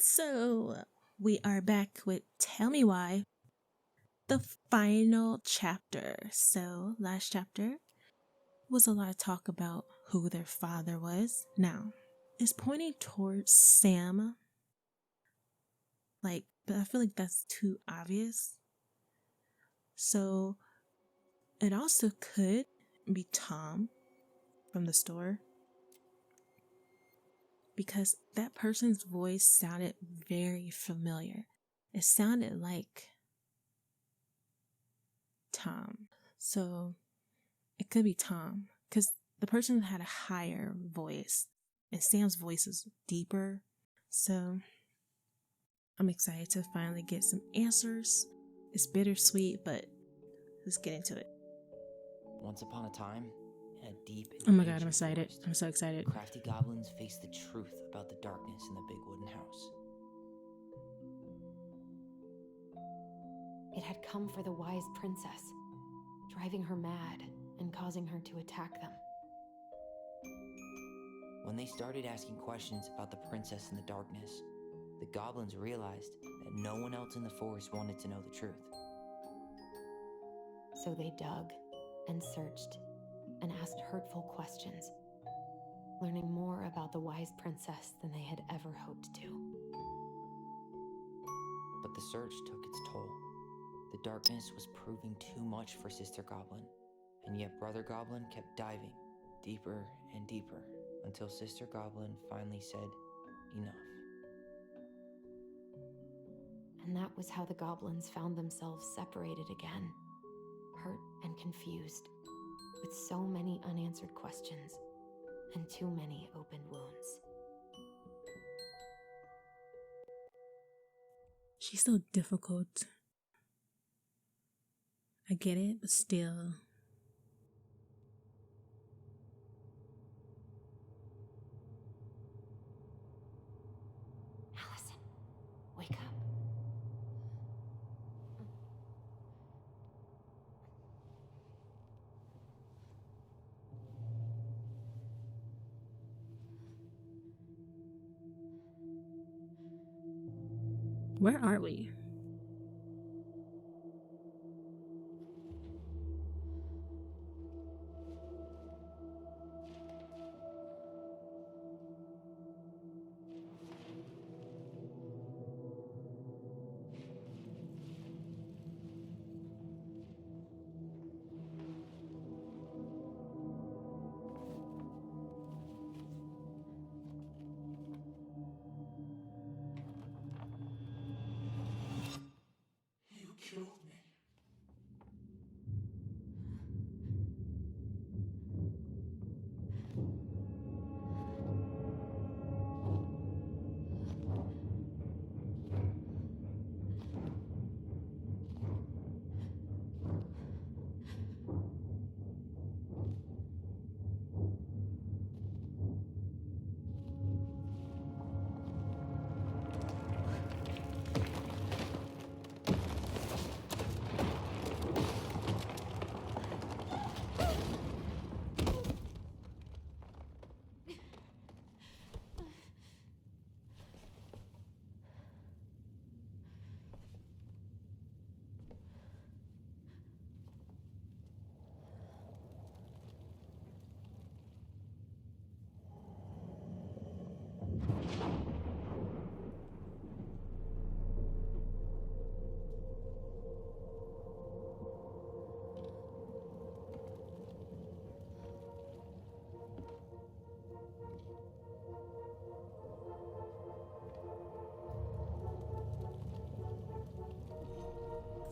So we are back with Tell Me Why, the final chapter. So last chapter was a lot of talk about who their father was. Now, it's pointing towards Sam. But I feel like that's too obvious. So it also could be Tom from the store. Because that person's voice sounded very familiar. It sounded like Tom. So it could be Tom. Because the person had a higher voice. And Sam's voice is deeper. So I'm excited to finally get some answers. It's bittersweet, but let's get into it. Once upon a time, in a deep and Oh my god, I'm ancient excited. forest, I'm so excited. crafty goblins faced the truth about the darkness in the big wooden house. It had come for the wise princess, driving her mad and causing her to attack them. When they started asking questions about the princess in the darkness, the goblins realized that no one else in the forest wanted to know the truth. So they dug and searched and asked hurtful questions, learning more about the wise princess than they had ever hoped to. But the search took its toll. The darkness was proving too much for Sister Goblin, and yet Brother Goblin kept diving deeper and deeper until Sister Goblin finally said, "Enough." And that was how the goblins found themselves separated again, hurt and confused, with so many unanswered questions and too many open wounds. She's so difficult. I get it, but still. Allison, wake up. Where are we? You killed me.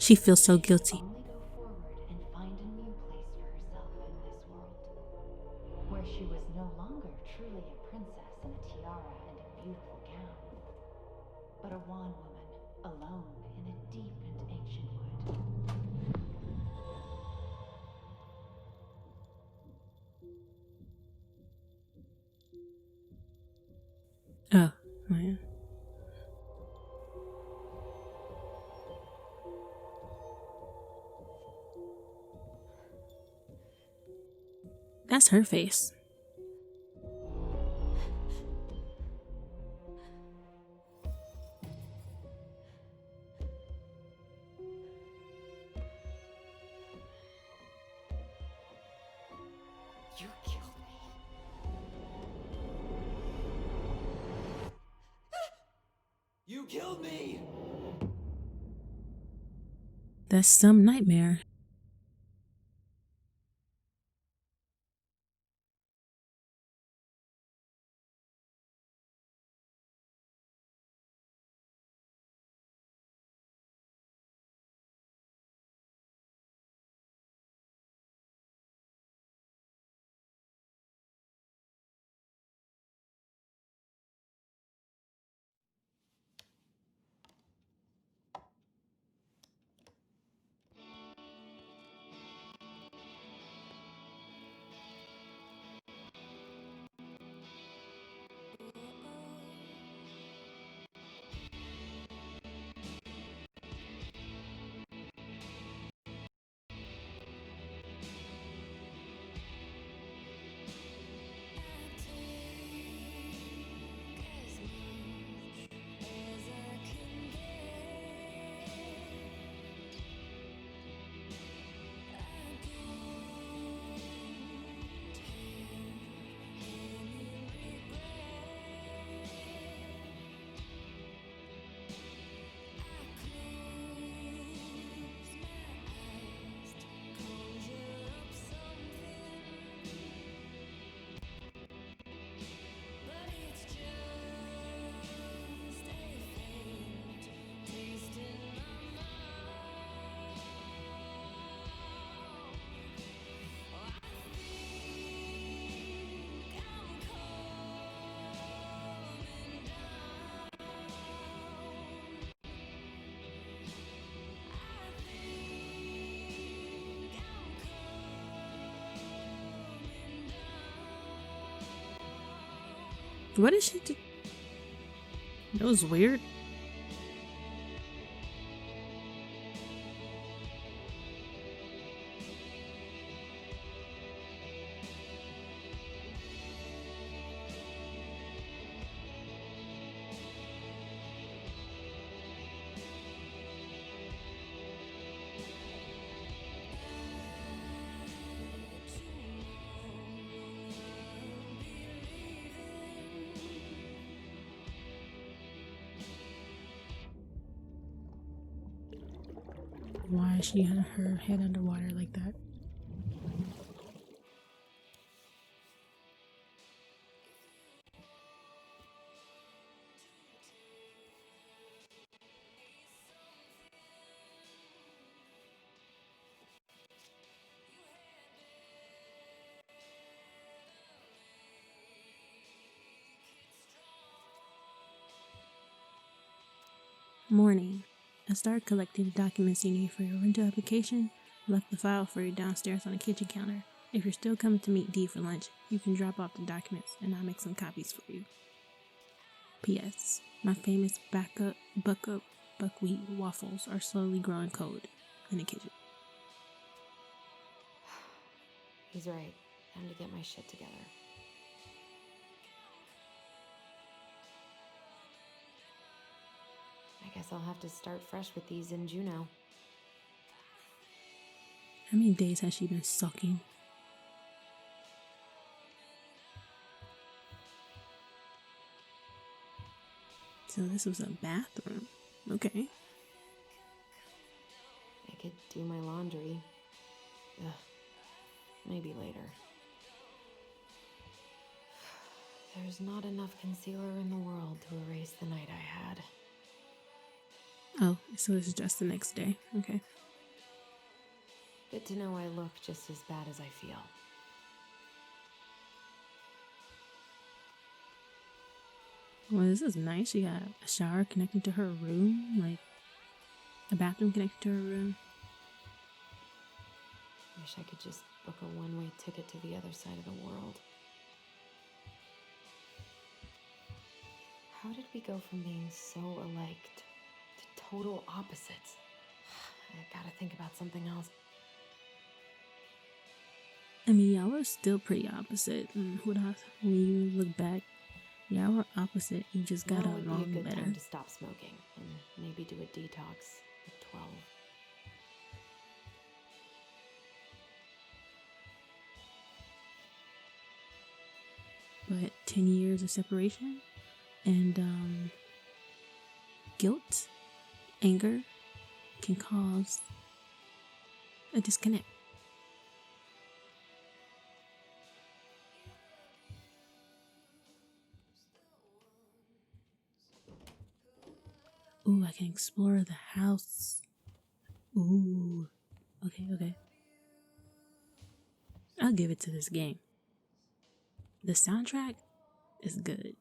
She feels so guilty. Only go forward and find a new place for herself in this world, where she was no longer truly a princess in a tiara and a beautiful gown, but a wan woman alone in a deep and ancient wood. Oh, man. That's her face. You killed me. You killed me! That's some nightmare. What did she do? That was weird. Why is she had her head underwater like that? Morning. I started collecting the documents you need for your rental application. Left the file for you downstairs on the kitchen counter. If you're still coming to meet Dee for lunch, you can drop off the documents and I'll make some copies for you. P.S. My famous buckwheat waffles are slowly growing cold in the kitchen. He's right. Time to get my shit together. I guess I'll have to start fresh with these in Juneau. How many days has she been sucking? So this was a bathroom. Okay. I could do my laundry. Ugh. Maybe later. There's not enough concealer in the world to erase the night I had. Oh, so this is just the next day. Okay. Good to know I look just as bad as I feel. Well, this is nice. She got a shower connected to her room, like a bathroom connected to her room. Wish I could just book a one-way ticket to the other side of the world. How did we go from being so alike to total opposites? I gotta think about something else. I mean, y'all were still pretty opposite. When you look back, y'all were opposite. You just got Now would be along a good better. time to stop smoking and maybe do a detox at 12. but 10 years of separation and guilt, anger can cause a disconnect. Ooh, I can explore the house. Ooh. Okay. I'll give it to this game. The soundtrack is good.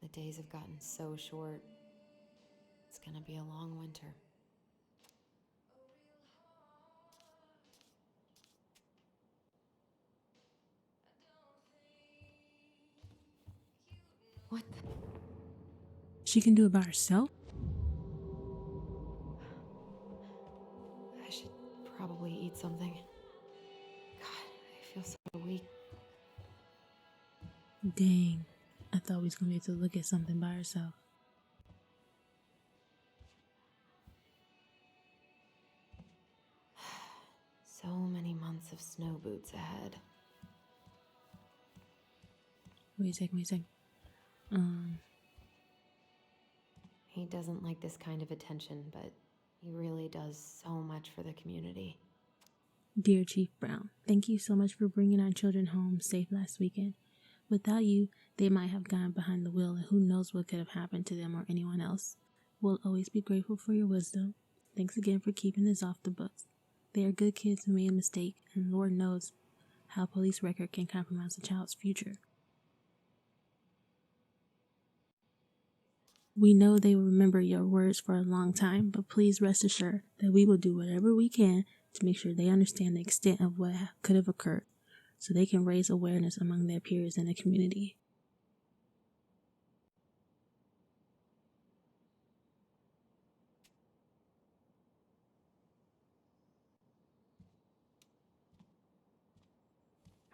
The days have gotten so short. It's gonna be a long winter. What the? She can do it by herself? I should probably eat something. God, I feel so weak. Dang. I thought we was gonna be able to look at something by herself. So many months of snow boots ahead. Wait a second. He doesn't like this kind of attention, but he really does so much for the community. Dear Chief Brown, thank you so much for bringing our children home safe last weekend. Without you, they might have gone behind the wheel, and who knows what could have happened to them or anyone else. We'll always be grateful for your wisdom. Thanks again for keeping this off the books. They are good kids who made a mistake, and Lord knows how a police record can compromise a child's future. We know they will remember your words for a long time, but please rest assured that we will do whatever we can to make sure they understand the extent of what could have occurred, so they can raise awareness among their peers in the community.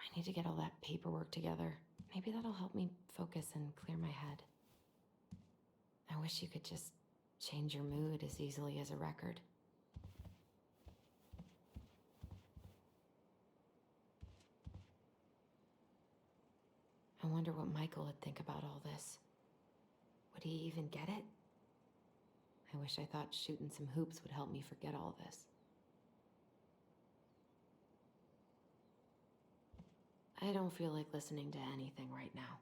I need to get all that paperwork together. Maybe that'll help me focus and clear my head. I wish you could just change your mood as easily as a record. I wonder what Michael would think about all this. Would he even get it? I wish I thought shooting some hoops would help me forget all this. I don't feel like listening to anything right now.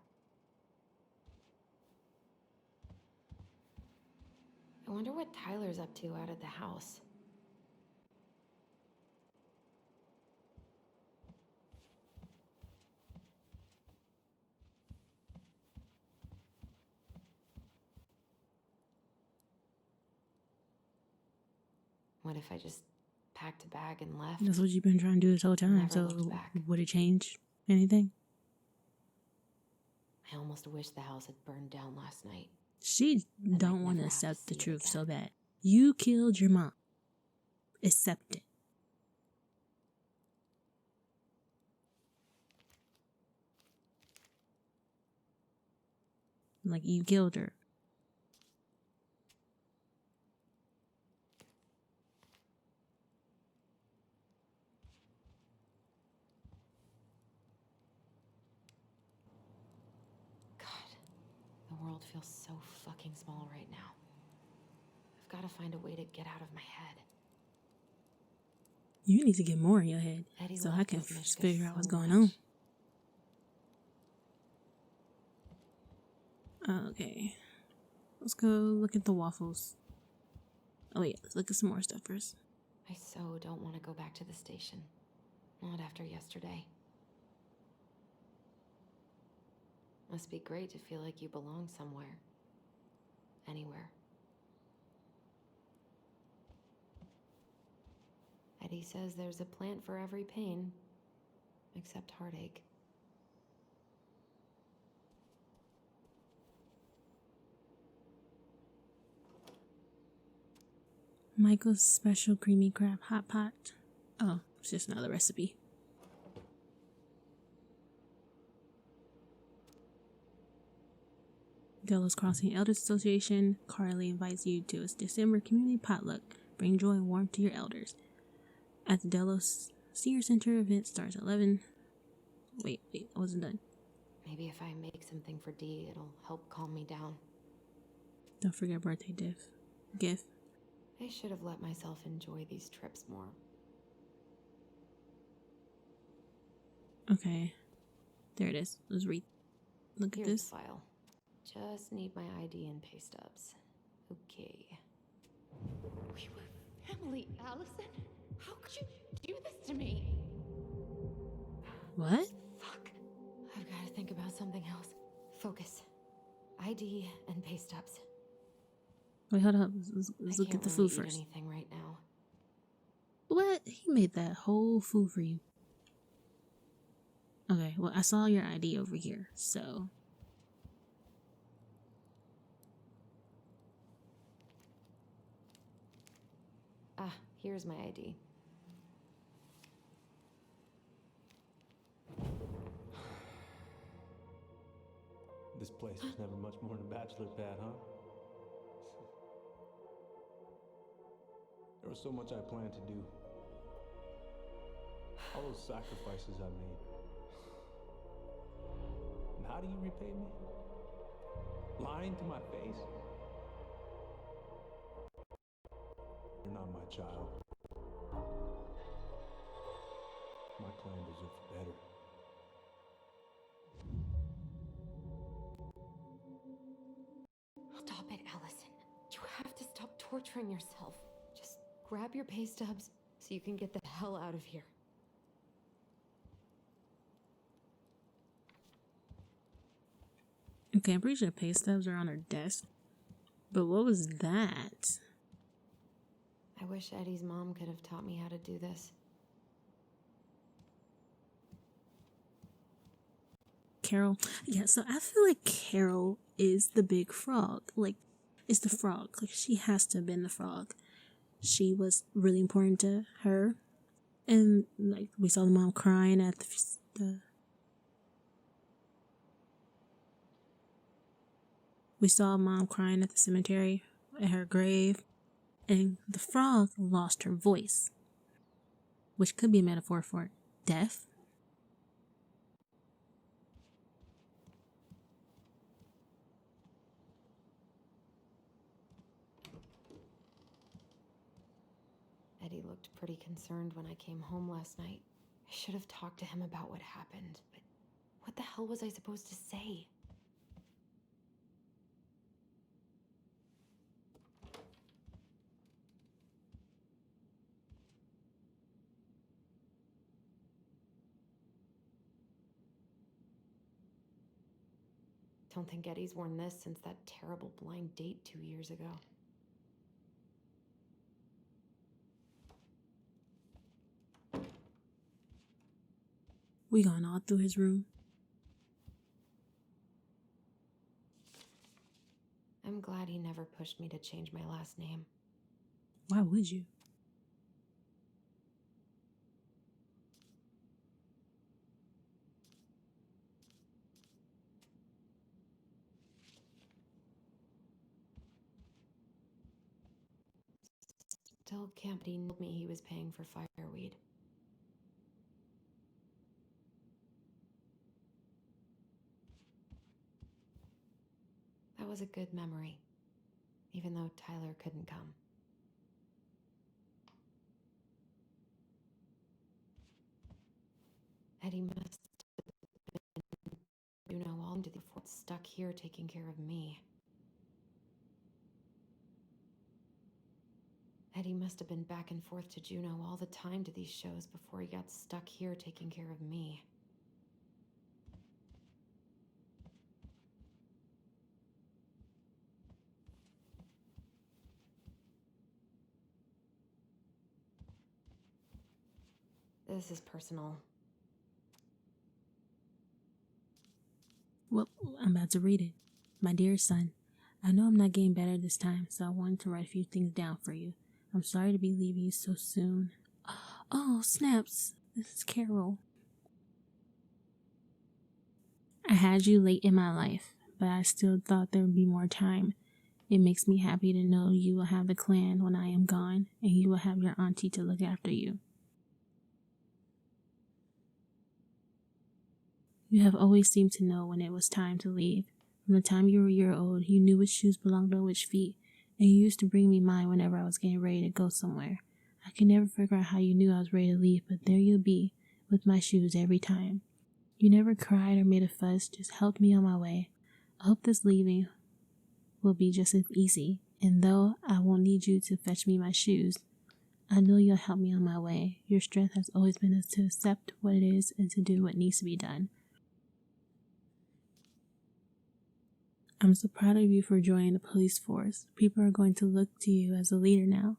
I wonder what Tyler's up to out at the house. What if I just packed a bag and left? That's what you've been trying to do this whole time, Never so looked back. would it change anything? I almost wish the house had burned down last night. She I'd don't want to never have to accept the see it truth so again. bad. You killed your mom. Accept it. Like, you killed her. God, the world feels so fucking small right now. I've got to find a way to get out of my head. You need to get more in your head Eddie so I loved can those Mishkas figure out what's so going much. on. Okay. Let's go look at the waffles. Oh yeah, let's look at some more stuff first. I so don't want to go back to the station. Not after yesterday. Must be great to feel like you belong somewhere. Anywhere. Eddie says there's a plant for every pain, except heartache. Michael's special creamy crab hot pot. Oh, it's just another recipe. Delos Crossing Elders Association. Carly invites you to its December community potluck. Bring joy and warmth to your elders. At the Delos Senior Center, event starts at 11. Wait, I wasn't done. Maybe if I make something for Dee, it'll help calm me down. Don't forget birthday gift. I should have let myself enjoy these trips more. Okay. There it is. Let's read. Look at Here's this. the file. Just need my ID and pay stubs. Okay. We were family, Allison. How could you do this to me? What? Fuck. I've got to think about something else. Focus. ID and pay stubs. Wait, hold up. Let's look at the food Eat first. anything right now. What? He made that whole food for you. Okay, well, I saw your ID over here, so. Ah, here's my ID. This place was never much more than a bachelor pad, huh? There was so much I planned to do. All those sacrifices I made. And how do you repay me? Lying to my face? You're not my child. My clan deserves better. Stop it, Allison. You have to stop torturing yourself. Just grab your pay stubs so you can get the hell out of here. Okay, I'm pretty sure pay stubs are on her desk. But what was that? I wish Eddie's mom could have taught me how to do this. Carol. Yeah, so I feel like Carol is the big frog. Like, is the frog. Like, she has to have been the frog. She was really important to her. And, like, we saw the mom crying at we saw mom crying at the cemetery at her grave. And the frog lost her voice, which could be a metaphor for death. Eddie looked pretty concerned when I came home last night. I should have talked to him about what happened, but what the hell was I supposed to say? Don't think Eddie's worn this since that terrible blind date 2 years ago. We gone all through his room. I'm glad he never pushed me to change my last name. Why would you? Still can't believe he told me he was paying for fireweed. That was a good memory, even though Tyler couldn't come. Eddie must have been, all into the fort, stuck here taking care of me. Eddie must have been back and forth to Juneau all the time to these shows before he got stuck here taking care of me. This is personal. Well, I'm about to read it. My dear son, I know I'm not getting better this time, so I wanted to write a few things down for you. I'm sorry to be leaving you so soon. Oh, snaps. This is Carol. I had you late in my life, but I still thought there would be more time. It makes me happy to know you will have the clan when I am gone, and you will have your auntie to look after you. You have always seemed to know when it was time to leave. From the time you were a year old, you knew which shoes belonged on which feet, and you used to bring me mine whenever I was getting ready to go somewhere. I can never figure out how you knew I was ready to leave, but there you'll be, with my shoes every time. You never cried or made a fuss, just helped me on my way. I hope this leaving will be just as easy, and though I won't need you to fetch me my shoes, I know you'll help me on my way. Your strength has always been to accept what it is and to do what needs to be done. I'm so proud of you for joining the police force. People are going to look to you as a leader now,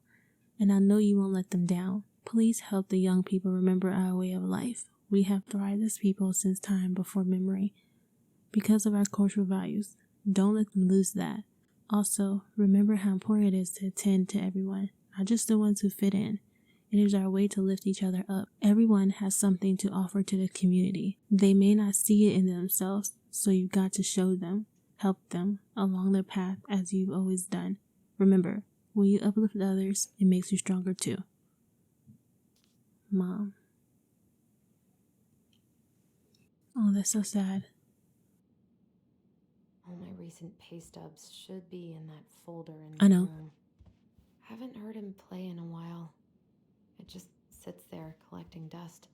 and I know you won't let them down. Please help the young people remember our way of life. We have thrived as people since time before memory because of our cultural values. Don't let them lose that. Also, remember how important it is to attend to everyone, not just the ones who fit in. It is our way to lift each other up. Everyone has something to offer to the community. They may not see it in themselves, so you've got to show them. Help them along their path as you've always done. Remember, when you uplift others, it makes you stronger too. Mom. Oh, that's so sad. All my recent pay stubs should be in that folder in I my know. room. Haven't heard him play in a while. It just sits there collecting dust.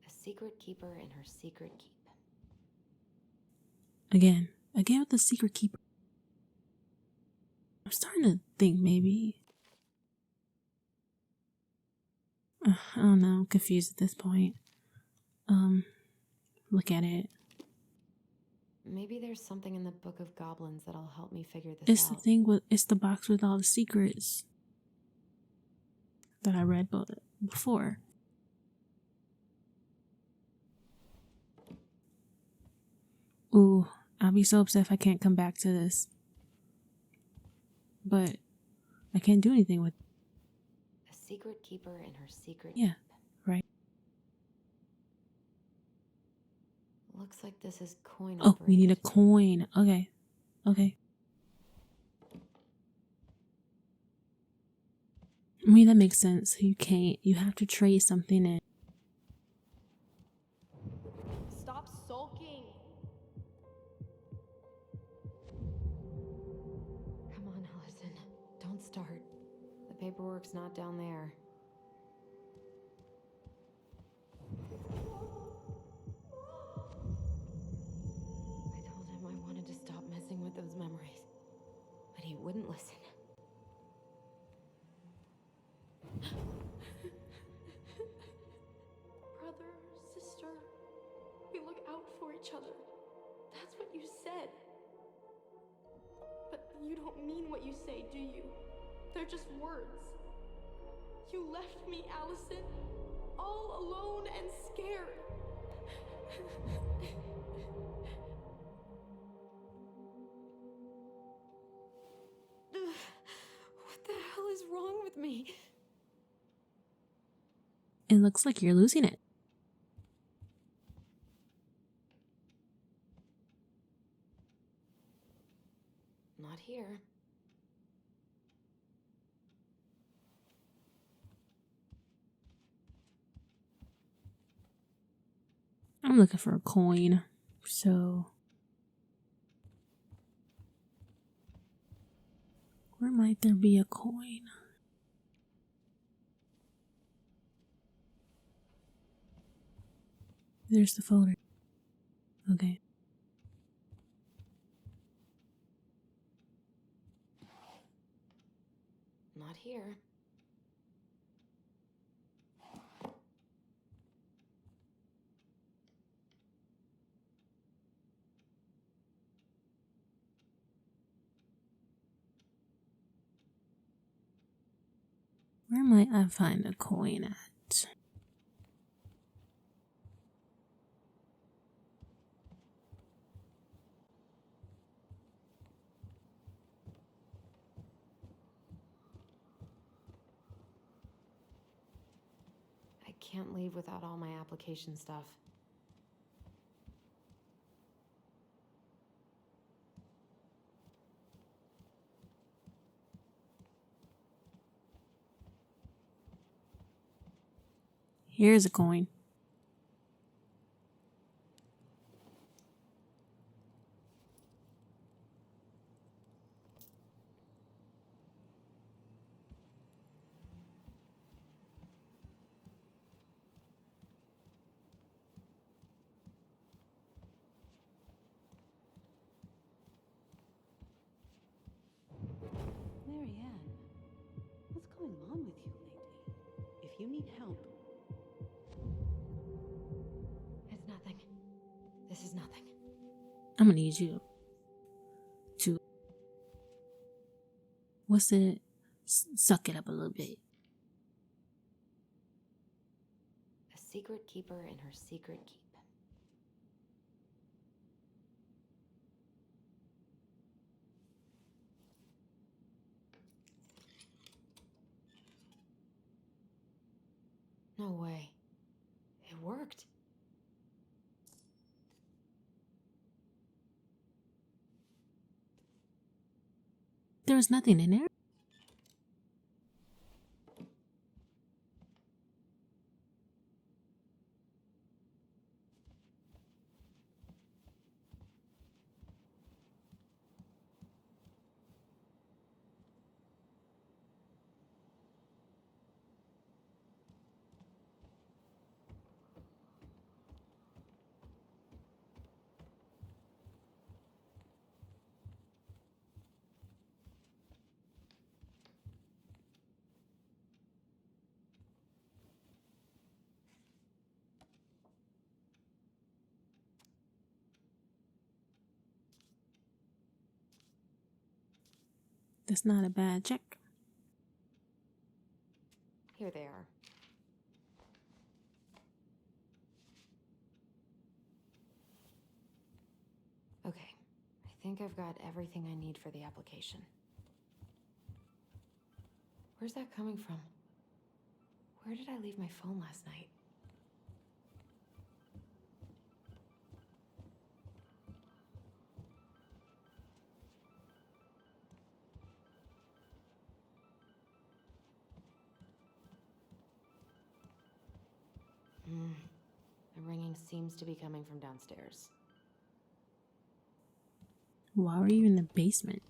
A secret keeper in her secret keep. Again with the secret keeper. I'm starting to think maybe. I don't know, I'm confused at this point. Look at it. Maybe there's something in the Book of Goblins that'll help me figure this It's out. the thing with, it's the box with all the secrets that I read before. Ooh, I'll be so upset if I can't come back to this. But I can't do anything with A secret keeper in her secret Yeah, keep. right. Looks like this is coin Oh, we need a operated. coin. Okay. I mean, that makes sense. You have to trade something in. Stop sulking. Come on, Allison. Don't start. The paperwork's not down there. I told him I wanted to stop messing with those memories, but he wouldn't listen. Brother, sister, we look out for each other. That's what you said. But you don't mean what you say, do you? They're just words. You left me, Allison, all alone and scared. What the hell is wrong with me? It looks like you're losing it. Not here. I'm looking for a coin. So, where might there be a coin? There's the folder. Okay. Not here. Where might I find a coin at? I can't leave without all my application stuff. Here's a coin. I'm gonna need you to, what's it? Suck it up a little bit. A secret keeper in her secret keep. No way. It worked. There was nothing in there. That's not a bad check. Here they are. Okay, I think I've got everything I need for the application. Where's that coming from? Where did I leave my phone last night? The ringing seems to be coming from downstairs. Why were you in the basement?